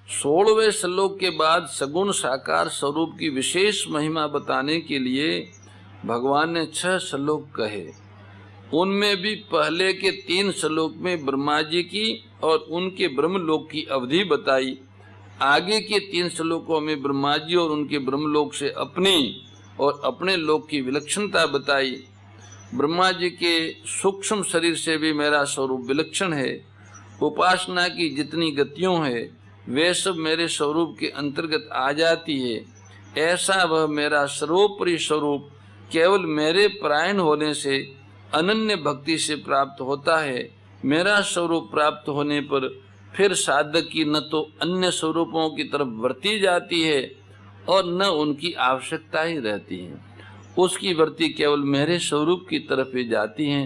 16वें श्लोक के बाद सगुण साकार स्वरूप की विशेष महिमा बताने के लिए भगवान ने 6 श्लोक कहे। उनमें भी पहले के 3 श्लोक में ब्रह्मा जी की और उनके ब्रह्मलोक की अवधि बताई। आगे के 3 श्लोकों में ब्रह्मा जी और उनके ब्रह्मलोक से अपनी और अपने लोक की विलक्षणता बताई। ब्रह्मा जी के सूक्ष्म शरीर से भी मेरा स्वरूप विलक्षण है। उपासना की जितनी गतियों है वे सब मेरे स्वरूप के अंतर्गत आ जाती है। ऐसा वह मेरा सर्वोपरि स्वरूप केवल मेरे परायण होने से अनन्य भक्ति से प्राप्त होता है। मेरा स्वरूप प्राप्त होने पर फिर साधक की न तो अन्य स्वरूपों की तरफ वृत्ति जाती है और न उनकी आवश्यकता ही रहती है। उसकी वृत्ति केवल मेरे स्वरूप की तरफ ही जाती है।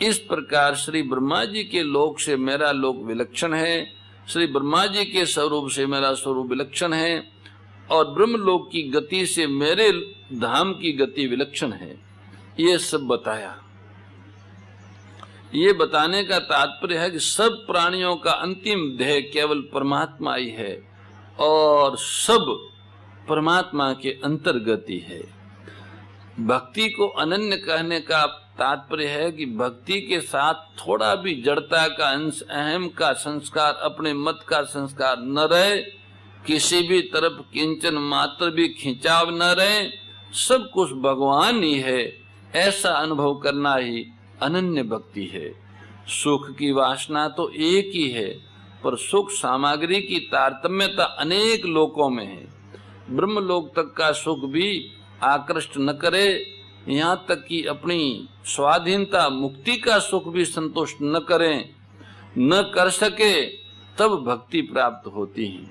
इस प्रकार श्री ब्रह्मा जी के लोक से मेरा लोक विलक्षण है, श्री ब्रह्मा जी के स्वरूप से मेरा स्वरूप विलक्षण है और ब्रह्मलोक की गति से मेरे धाम की गति विलक्षण है। ये सब बताया। ये बताने का तात्पर्य है कि सब प्राणियों का अंतिम ध्येय केवल परमात्मा ही है और सब परमात्मा के अंतर्गत ही है। भक्ति को अनन्य कहने का तात्पर्य है कि भक्ति के साथ थोड़ा भी जड़ता का अंश, अहम का संस्कार, अपने मत का संस्कार न रहे, किसी भी तरफ किंचन मात्र भी खिंचाव न रहे, सब कुछ भगवान ही है, ऐसा अनुभव करना ही अनन्य भक्ति है। सुख की वासना तो एक ही है, पर सुख सामग्री की तारतम्यता अनेक लोकों में है। ब्रह्मलोक तक का सुख भी आकृष्ट न करे, यहाँ तक कि अपनी स्वाधीनता मुक्ति का सुख भी संतुष्ट न करें, न कर सके, तब भक्ति प्राप्त होती है।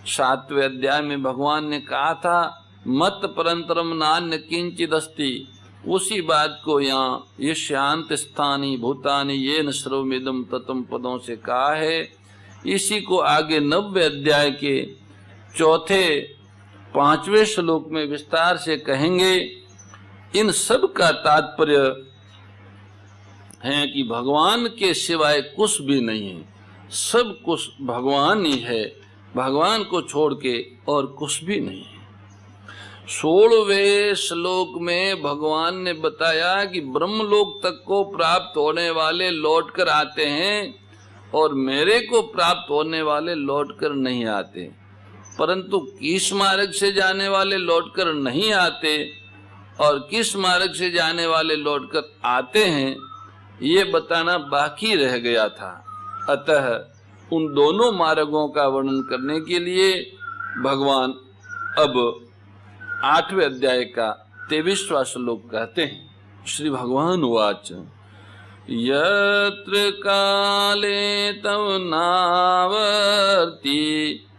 7वें अध्याय में भगवान ने कहा था मत परंतरम नान्य किंचिदस्ति। उसी बात को यहाँ ये शांत स्थानी भूतानी ये न सर्वमिदं ततम पदों से कहा है। इसी को आगे 9वें अध्याय के 5वें श्लोक में विस्तार से कहेंगे। इन सब का तात्पर्य है कि भगवान के सिवाय कुछ भी नहीं है, सब कुछ भगवान ही है, भगवान को छोड़ के और कुछ भी नहीं है। 16वें श्लोक में भगवान ने बताया कि ब्रह्मलोक तक को प्राप्त होने वाले लौट कर आते हैं और मेरे को प्राप्त होने वाले लौट कर नहीं आते, परंतु किस मार्ग से जाने वाले लौट कर नहीं आते और किस मार्ग से जाने वाले लौट कर आते हैं ये बताना बाकी रह गया था। अतः उन दोनों मार्गों का वर्णन करने के लिए भगवान अब 8वें अध्याय का 23वां श्लोक कहते हैं। श्री भगवान उवाच यत्र काले तव नावर्ति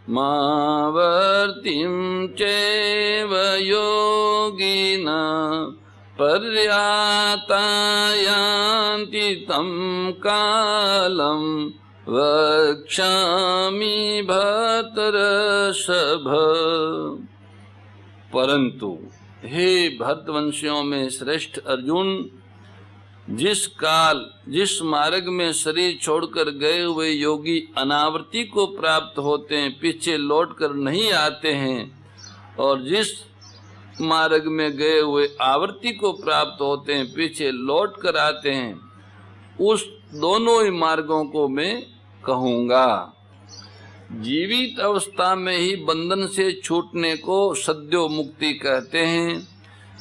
मावर्तिं चैव योगिना पर्याता यान्ति तं कालं वक्ष्यामि भरतर्षभ। परंतु हे भरतवंशियों में श्रेष्ठ अर्जुन, जिस काल जिस मार्ग में शरीर छोड़कर गए हुए योगी अनावृत्ति को प्राप्त होते हैं, पीछे लौटकर नहीं आते हैं, और जिस मार्ग में गए हुए आवृत्ति को प्राप्त होते हैं, पीछे लौट कर आते हैं, उस दोनों ही मार्गों को मैं कहूँगा। जीवित अवस्था में ही बंधन से छूटने को सद्यो मुक्ति कहते हैं।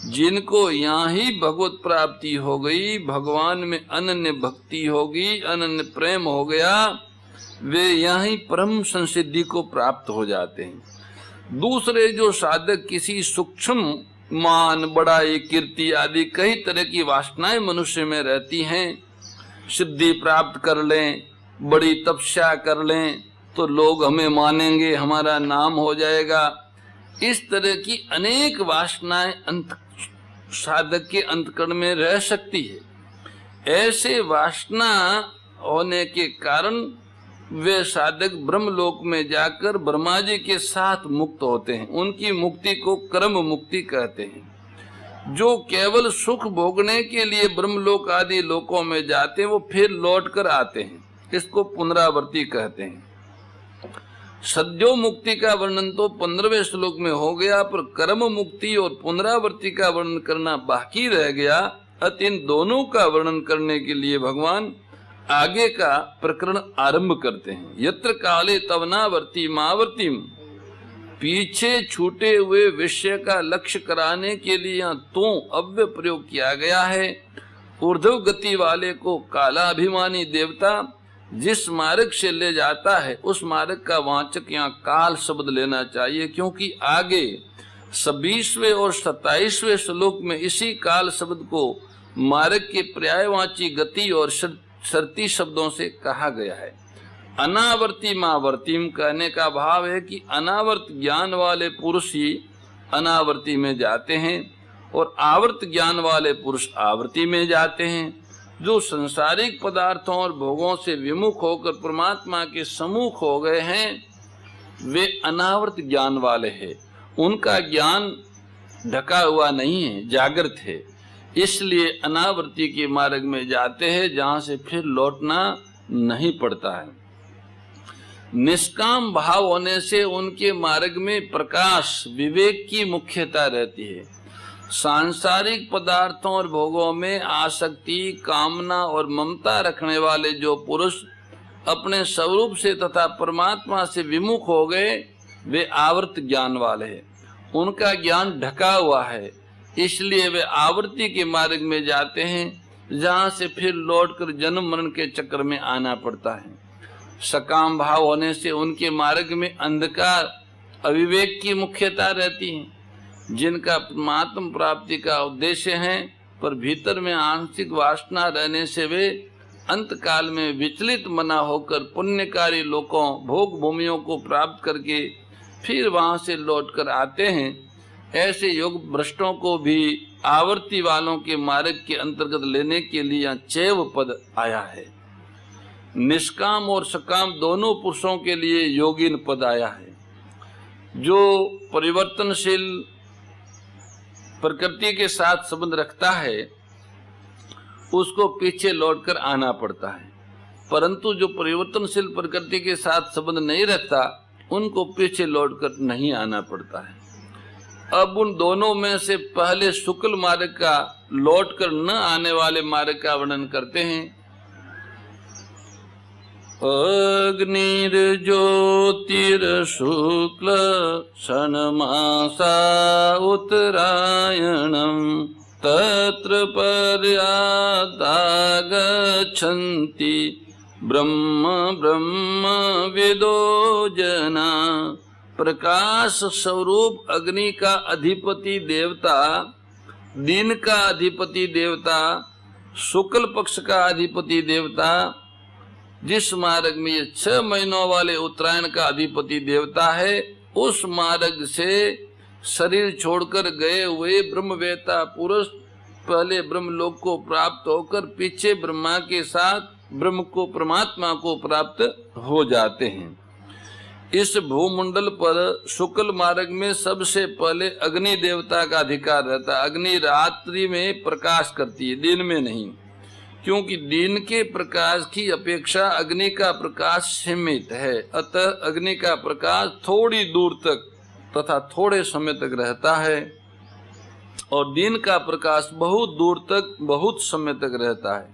जिनको यहाँ ही भगवत प्राप्ति हो गई, भगवान में अनन्य भक्ति होगी, अनन्य प्रेम हो गया, वे यहाँ ही परम संसिद्धि को प्राप्त हो जाते हैं। दूसरे जो साधक किसी सूक्ष्म मान, बड़ाई, कीर्ति आदि कई तरह की वासनाएं मनुष्य में रहती हैं, सिद्धि प्राप्त कर लें, बड़ी तपस्या कर लें तो लोग हमें मानेंगे, हमारा नाम हो जाएगा, इस तरह की अनेक वासनाएं साधक के अंतकरण में रह सकती है। ऐसे वासना होने के कारण वे साधक ब्रह्मलोक में जाकर ब्रह्मा जी के साथ मुक्त होते हैं। उनकी मुक्ति को कर्म मुक्ति कहते हैं। जो केवल सुख भोगने के लिए ब्रह्मलोक आदि लोकों में जाते हैं, वो फिर लौट कर आते हैं, इसको पुनरावृत्ति कहते हैं। सद्यो मुक्ति का वर्णन तो 15वें श्लोक में हो गया, पर कर्म मुक्ति और पुनरावृत्ति का वर्णन करना बाकी रह गया। अतः इन दोनों का वर्णन करने के लिए भगवान आगे का प्रकरण आरंभ करते हैं। यत्र काले तवनावर्ती मावर्तीम, पीछे छूटे हुए विषय का लक्ष्य कराने के लिए यहाँ तो अव्यय प्रयोग किया गया है। ऊर्ध्व गति वाले को कालाभिमानी देवता जिस मार्ग से ले जाता है उस मार्ग का वाचक यहाँ काल शब्द लेना चाहिए, क्योंकि आगे 26वें और 27वें श्लोक में इसी काल शब्द को मार्ग के पर्यायवाची गति और शर्ती शब्दों से कहा गया है। अनावर्ती मावर्तीम कहने का भाव है कि अनावर्त ज्ञान वाले पुरुष ही अनावर्ती में जाते हैं और आवर्त ज्ञान वाले पुरुष आवर्ती में जाते हैं। जो संसारिक पदार्थों और भोगों से विमुख होकर परमात्मा के सम्मुख हो गए हैं वे अनावर्त ज्ञान वाले हैं। उनका ज्ञान ढका हुआ नहीं है, जागृत है, इसलिए अनावर्ती के मार्ग में जाते हैं जहां से फिर लौटना नहीं पड़ता है। निष्काम भाव होने से उनके मार्ग में प्रकाश विवेक की मुख्यता रहती है। सांसारिक पदार्थों और भोगों में आसक्ति, कामना और ममता रखने वाले जो पुरुष अपने स्वरूप से तथा परमात्मा से विमुख हो गए वे आवर्त ज्ञान वाले हैं। उनका ज्ञान ढका हुआ है, इसलिए वे आवर्ती के मार्ग में जाते हैं जहाँ से फिर लौटकर जन्म मरण के चक्र में आना पड़ता है। सकाम भाव होने से उनके मार्ग में अंधकार अविवेक की मुख्यता रहती है। जिनका परमात्म प्राप्ति का उद्देश्य है पर भीतर में आंशिक वासना रहने से वे अंत काल में विचलित मना होकर पुण्यकारी लोकों भोग भूमियों को प्राप्त करके फिर वहां से लौटकर आते हैं। ऐसे योग भ्रष्टों को भी आवर्ती वालों के मार्ग के अंतर्गत लेने के लिए यहाँ चैव पद आया है। निष्काम और सकाम दोनों पुरुषों के लिए योगिन पद आया है। जो परिवर्तनशील प्रकृति के साथ संबंध रखता है उसको पीछे लौटकर आना पड़ता है, परंतु जो परिवर्तनशील प्रकृति के साथ संबंध नहीं रखता उनको पीछे लौटकर नहीं आना पड़ता है। अब उन दोनों में से पहले शुक्ल मार्ग का लौटकर न आने वाले मार्ग का वर्णन करते हैं। अग्निर ज्योतिर शुक्ल षण्मासा उत्तरायणं तत्र पर्याता गच्छन्ति ब्रह्म ब्रह्म विदो जना। प्रकाश स्वरूप अग्नि का अधिपति देवता, दिन का अधिपति देवता, शुक्ल पक्ष का अधिपति देवता, जिस मार्ग में ये 6 महीनों वाले उत्तरायण का अधिपति देवता है, उस मार्ग से शरीर छोड़कर गए हुए ब्रह्मवेता पुरुष पहले ब्रह्मलोक को प्राप्त होकर पीछे ब्रह्मा के साथ ब्रह्म को परमात्मा को प्राप्त हो जाते हैं। इस भूमंडल पर शुक्ल मार्ग में सबसे पहले अग्नि देवता का अधिकार रहता है। अग्नि रात्रि में प्रकाश करती है, दिन में नहीं, क्योंकि दिन के प्रकाश की अपेक्षा अग्नि का प्रकाश सीमित है। अतः अग्नि का प्रकाश थोड़ी दूर तक तथा थोड़े समय तक रहता है और दिन का प्रकाश बहुत दूर तक बहुत समय तक रहता है।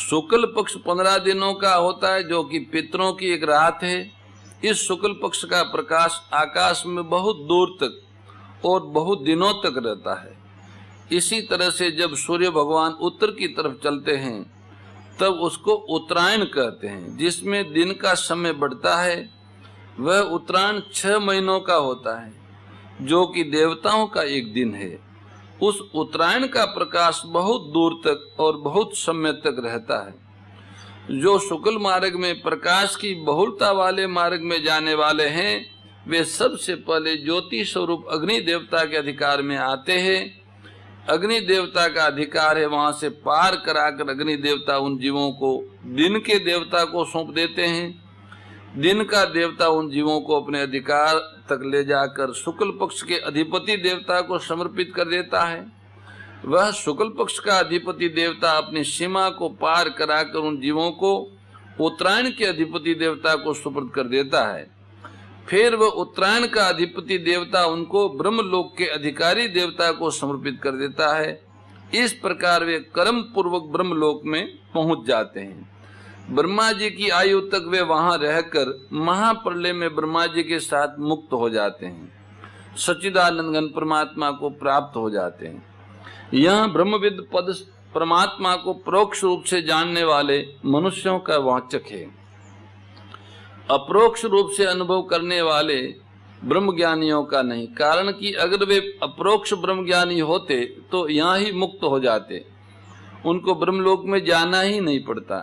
शुक्ल पक्ष 15 दिनों का होता है, जो कि पितरों की एक रात है। इस शुक्ल पक्ष का प्रकाश आकाश में बहुत दूर तक और बहुत दिनों तक रहता है। इसी तरह से जब सूर्य भगवान उत्तर की तरफ चलते हैं तब उसको उत्तरायण कहते हैं, जिसमें दिन का समय बढ़ता है। वह उत्तरायण 6 महीनों का होता है, जो कि देवताओं का एक दिन है। उस उत्तरायण का प्रकाश बहुत दूर तक और बहुत समय तक रहता है। जो शुक्ल मार्ग में प्रकाश की बहुलता वाले मार्ग में जाने वाले हैं वे सबसे पहले ज्योति स्वरूप अग्नि देवता के अधिकार में आते हैं। अग्नि देवता का अधिकार है, वहां से पार कराकर अग्नि देवता उन जीवों को दिन के देवता को सौंप देते हैं। दिन का देवता उन जीवों को अपने अधिकार तक ले जाकर शुक्ल पक्ष के अधिपति देवता को समर्पित कर देता है। वह शुक्ल पक्ष का अधिपति देवता अपनी सीमा को पार कराकर उन जीवों को उत्तरायण के अधिपति देवता को सुपुर्द कर देता है। फिर वह उत्तरायण का अधिपति देवता उनको ब्रह्मलोक के अधिकारी देवता को समर्पित कर देता है। इस प्रकार वे कर्म पूर्वक ब्रह्मलोक में पहुंच जाते हैं। ब्रह्मा जी की आयु तक वे वहां रहकर महाप्रलय में ब्रह्मा जी के साथ मुक्त हो जाते हैं, सच्चिदानंद घन परमात्मा को प्राप्त हो जाते हैं। यह ब्रह्मविद पद परमात्मा को परोक्ष रूप से जानने वाले मनुष्यों का वाचक है। अपरोक्ष रूप से अनुभव करने वाले ब्रह्मज्ञानियों का नहीं, कारण कि अगर वे अपरोक्ष ब्रह्मज्ञानी होते तो यहाँ ही मुक्त हो जाते, उनको ब्रह्मलोक में जाना ही नहीं पड़ता।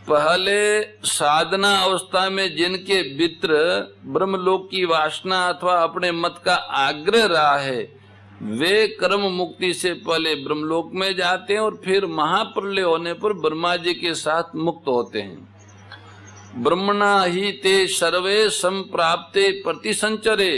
पहले साधना अवस्था में जिनके मित्र ब्रह्मलोक की वासना अथवा अपने मत का आग्रह रहा है, वे कर्म मुक्ति से पहले ब्रह्मलोक में जाते हैं और फिर महाप्रलय होने पर ब्रह्मा जी के साथ मुक्त होते हैं। ब्रह्मणा ही ते सर्वे संप्राप्ते प्रतिसंचरे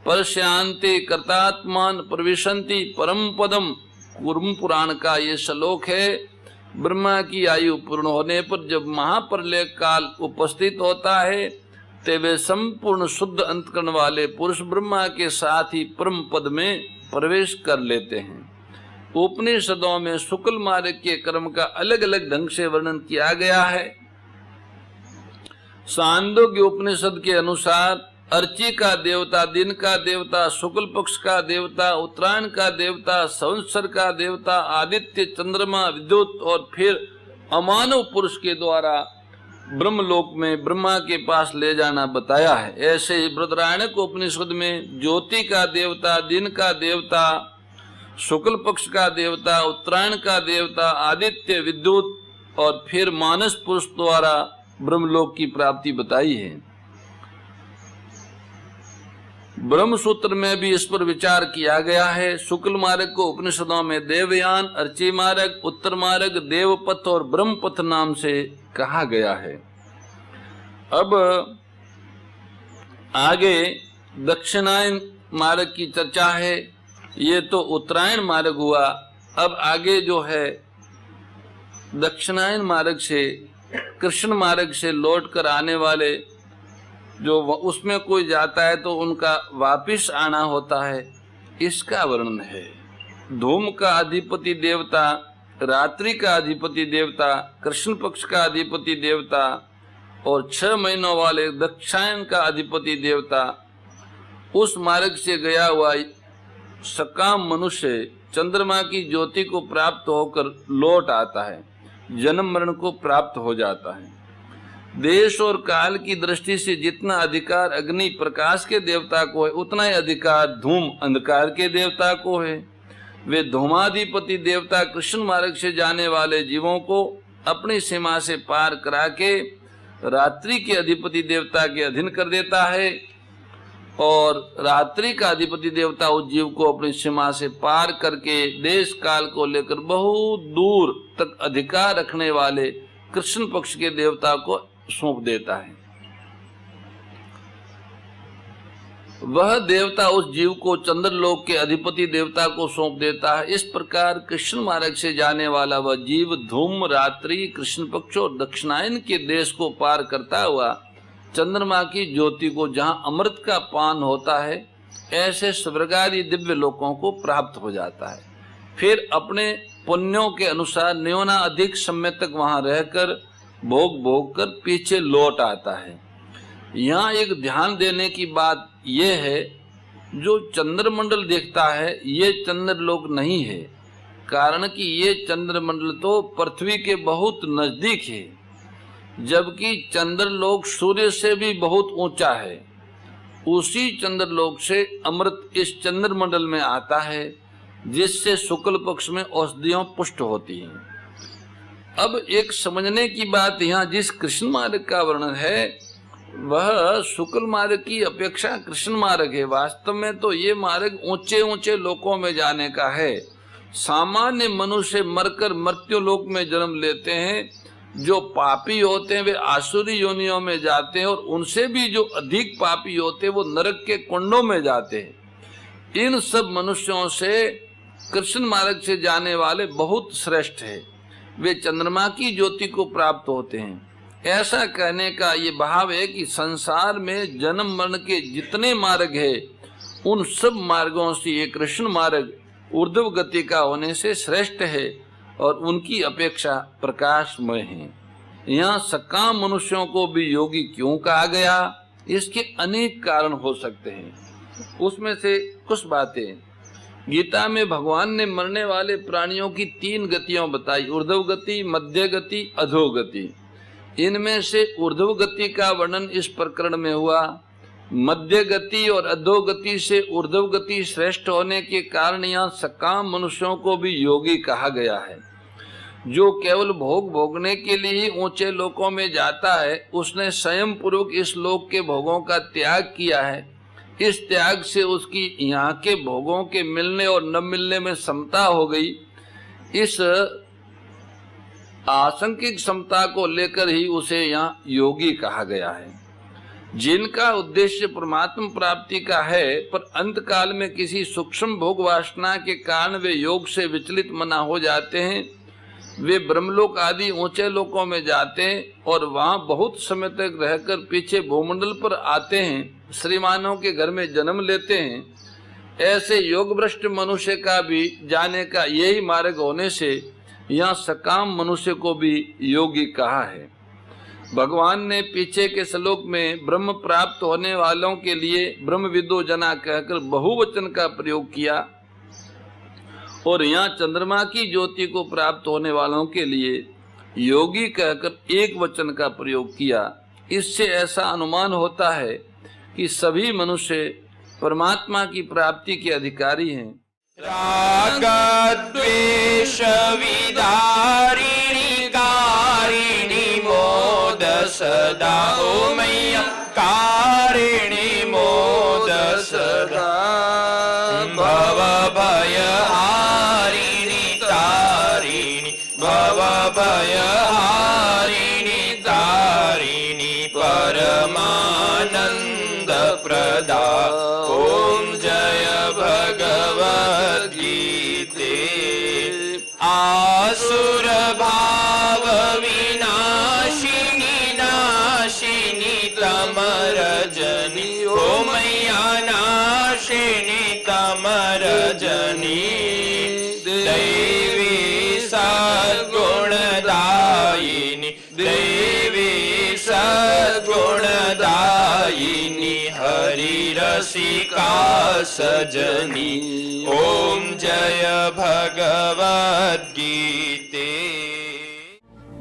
परस्यांते कर्तात्मान प्रविशन्ति परम पदम। कूर्म पुराण का ये श्लोक है। ब्रह्मा की आयु पूर्ण होने पर जब महाप्रलय काल उपस्थित होता है तो वे संपूर्ण शुद्ध अंतकरण वाले पुरुष ब्रह्मा के साथ ही परम पद में प्रवेश कर लेते हैं। उपनिषदों में शुक्ल मार्ग के कर्म का अलग अलग ढंग से वर्णन किया गया है। सांदोग्य उपनिषद के अनुसार अर्ची का देवता, दिन का देवता, शुक्ल पक्ष का देवता, उत्तरायण का देवता, संवत्सर का देवता, आदित्य, चंद्रमा, विद्युत और फिर अमानव पुरुष के द्वारा ब्रह्मलोक में ब्रह्मा के पास ले जाना बताया है। ऐसे ही बृहदारण्यक उपनिषद में ज्योति का देवता, दिन का देवता, शुक्ल पक्ष का देवता, उत्तरायण का देवता, आदित्य, विद्युत और फिर मानस पुरुष द्वारा ब्रह्मलोक की प्राप्ति बताई है। ब्रह्मसूत्र में भी इस पर विचार किया गया है। शुक्ल मार्ग को उपनिषदों में देवयान, अर्ची मार्ग, उत्तर मार्ग, देवपथ और ब्रह्मपथ नाम से कहा गया है। अब आगे दक्षिणायन मार्ग की चर्चा है। ये तो उत्तरायण मार्ग हुआ। अब आगे जो है दक्षिणायन मार्ग से, कृष्ण मार्ग से लौट कर आने वाले जो उसमें कोई जाता है तो उनका वापिस आना होता है, इसका वर्णन है। धूम का अधिपति देवता, रात्रि का अधिपति देवता, कृष्ण पक्ष का अधिपति देवता और 6 महीनों वाले दक्षिणायन का अधिपति देवता, उस मार्ग से गया हुआ सकाम मनुष्य चंद्रमा की ज्योति को प्राप्त होकर लौट आता है, जन्म मरण को प्राप्त हो जाता है। देश और काल की दृष्टि से जितना अधिकार अग्नि प्रकाश के देवता को है, उतना ही अधिकार धूम अंधकार के देवता को है। वे धूमाधिपति देवता कृष्ण मार्ग से जाने वाले जीवों को अपनी सीमा से पार करा के रात्रि के अधिपति देवता के अधीन कर देता है और रात्रि का अधिपति देवता उस जीव को अपनी सीमा से पार करके देश काल को लेकर बहुत दूर तक अधिकार रखने वाले कृष्ण पक्ष के देवता को सौंप देता है। वह देवता उस जीव को चंद्रलोक के अधिपति देवता को सौंप देता है। इस प्रकार कृष्ण मार्ग से जाने वाला वह जीव धूम, रात्रि, कृष्ण पक्ष और दक्षिणायन के देश को पार करता हुआ चंद्रमा की ज्योति को, जहां अमृत का पान होता है, ऐसे स्वर्गादि दिव्य लोकों को प्राप्त हो जाता है। फिर अपने पुण्यों के अनुसार न्यूना अधिक समय तक वहां रहकर भोग कर पीछे लौट आता है। यहाँ एक ध्यान देने की बात यह है, जो चंद्रमंडल देखता है ये चंद्रलोक नहीं है, कारण कि ये चंद्रमंडल तो पृथ्वी के बहुत नजदीक है, जबकि चंद्रलोक सूर्य से भी बहुत ऊंचा है। उसी चंद्रलोक से अमृत इस चंद्रमंडल में आता है, जिससे शुक्ल पक्ष में औषधियों पुष्ट होती हैं। अब एक समझने की बात, यहाँ जिस कृष्ण मार्ग का वर्णन है वह शुक्ल मार्ग की अपेक्षा कृष्ण मार्ग है। वास्तव में तो ये मार्ग ऊंचे ऊंचे लोकों में जाने का है। सामान्य मनुष्य मरकर मृत्यु लोक में जन्म लेते हैं, जो पापी होते हैं वे आसुरी योनियों में जाते हैं और उनसे भी जो अधिक पापी होते हैं वो नरक के कुंडों में जाते हैं। इन सब मनुष्यों से कृष्ण मार्ग से जाने वाले बहुत श्रेष्ठ है। वे चंद्रमा की ज्योति को प्राप्त होते हैं। ऐसा कहने का ये भाव है कि संसार में जन्म मरण के जितने मार्ग है उन सब मार्गों से ये कृष्ण मार्ग ऊर्ध्व गति का होने से श्रेष्ठ है और उनकी अपेक्षा प्रकाशमय है। यहाँ सकाम मनुष्यों को भी योगी क्यों कहा गया, इसके अनेक कारण हो सकते हैं। उसमें से कुछ बातें गीता में भगवान ने मरने वाले प्राणियों की 3 गतियां बताई, ऊर्ध्व गति, मध्य गति, अधोगति। इनमें से ऊर्ध्व गति का वर्णन इस प्रकरण में हुआ। मध्य गति और अधोगति से ऊर्ध्व गति श्रेष्ठ होने के कारण यहाँ सकाम मनुष्यों को भी योगी कहा गया है। जो केवल भोग भोगने के लिए ही ऊंचे लोकों में जाता है, उसने स्वयं पूर्वक इस लोक के भोगों का त्याग किया है। इस त्याग से उसकी यहाँ के भोगों के मिलने और न मिलने में समता हो गई। इस आसंगिक समता को लेकर ही उसे यहाँ योगी कहा गया है। जिनका उद्देश्य परमात्मा प्राप्ति का है, पर अंत काल में किसी सूक्ष्म भोग वासना के कारण वे योग से विचलित मना हो जाते हैं, वे ब्रह्मलोक आदि ऊंचे लोकों में जाते हैं और वहां बहुत समय तक रहकर पीछे भूमंडल पर आते हैं, श्रीमानों के घर में जन्म लेते हैं। ऐसे योग भ्रष्ट मनुष्य का भी जाने का यही मार्ग होने से यहाँ सकाम मनुष्य को भी योगी कहा है। भगवान ने पीछे के श्लोक में ब्रह्म प्राप्त होने वालों के लिए ब्रह्मविदो जना कहकर बहुवचन का प्रयोग किया और यहाँ चंद्रमा की ज्योति को प्राप्त होने वालों के लिए योगी कहकर एक वचन का प्रयोग किया। इससे ऐसा अनुमान होता है कि सभी मनुष्य परमात्मा की प्राप्ति के अधिकारी हैं। राग द्वेष विदारिणी कारिणी मोद सदा ओ मैया कारिणी मोद सदा भव भय हारिणी तारिणी भव भय हारिणी तारिणी परमानंद प्रदा ओम जय भगवद गीते आसुर भाव विनाशिनी नाशिनी तमरजनी ओ मैया नाशिनी तमरजनी दैवी सद्गुणदायिनी दैवी सद्गुणदायिनी हरि रसिका सजनी ओम जय भगवद गीते।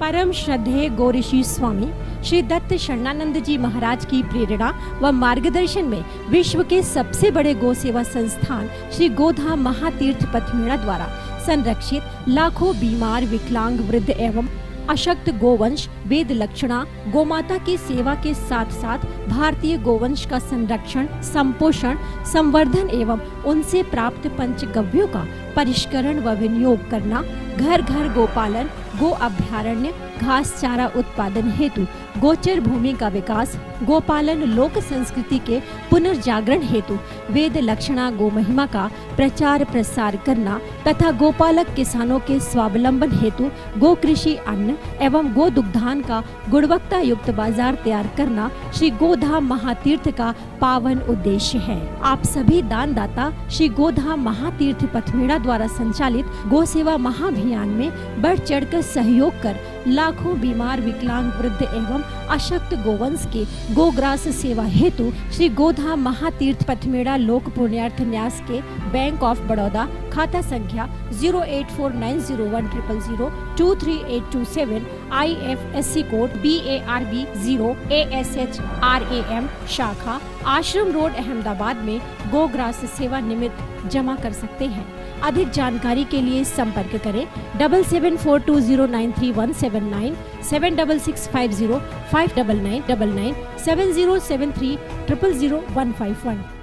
परम श्रद्धेय गौरीशी स्वामी श्री दत्त शरणानंद जी महाराज की प्रेरणा व मार्गदर्शन में विश्व के सबसे बड़े गौ सेवा संस्थान श्री गोधाम महातीर्थ पथमेड़ा द्वारा संरक्षित लाखों बीमार विकलांग वृद्ध एवं अशक्त गोवंश वेद लक्षणा गोमाता की सेवा के साथ साथ भारतीय गोवंश का संरक्षण, संपोषण, संवर्धन एवं उनसे प्राप्त पंचगव्यों का परिष्करण व विनियोग करना, घर घर गोपालन, गो अभ्यारण्य, घास चारा उत्पादन हेतु गोचर भूमि का विकास, गोपालन लोक संस्कृति के पुनर्जागरण हेतु वेद लक्षणा गो महिमा का प्रचार प्रसार करना तथा गोपालक किसानों के स्वावलंबन हेतु गो कृषि अन्न एवं गो दुग्धान का गुणवत्ता युक्त बाजार तैयार करना श्री गोधाम महातीर्थ का पावन उद्देश्य है। आप सभी दानदाता श्री गोधाम महातीर्थ पथमेड़ा द्वारा संचालित गो सेवा महाअभियान में बढ़ चढ़कर सहयोग कर लाखों बीमार विकलांग वृद्ध एवं अशक्त गोवंश के गोग्रास सेवा हेतु श्री गोधाम महातीर्थ पथमेड़ा लोक पुण्यार्थ न्यास के बैंक ऑफ बड़ौदा खाता संख्या 084901000238827 IFSC कोड BARB 0 ASHRAM शाखा आश्रम रोड अहमदाबाद में गोग्रास सेवा निमित्त जमा कर सकते हैं। अधिक जानकारी के लिए संपर्क करें 7742093179 7665059999 7073000151।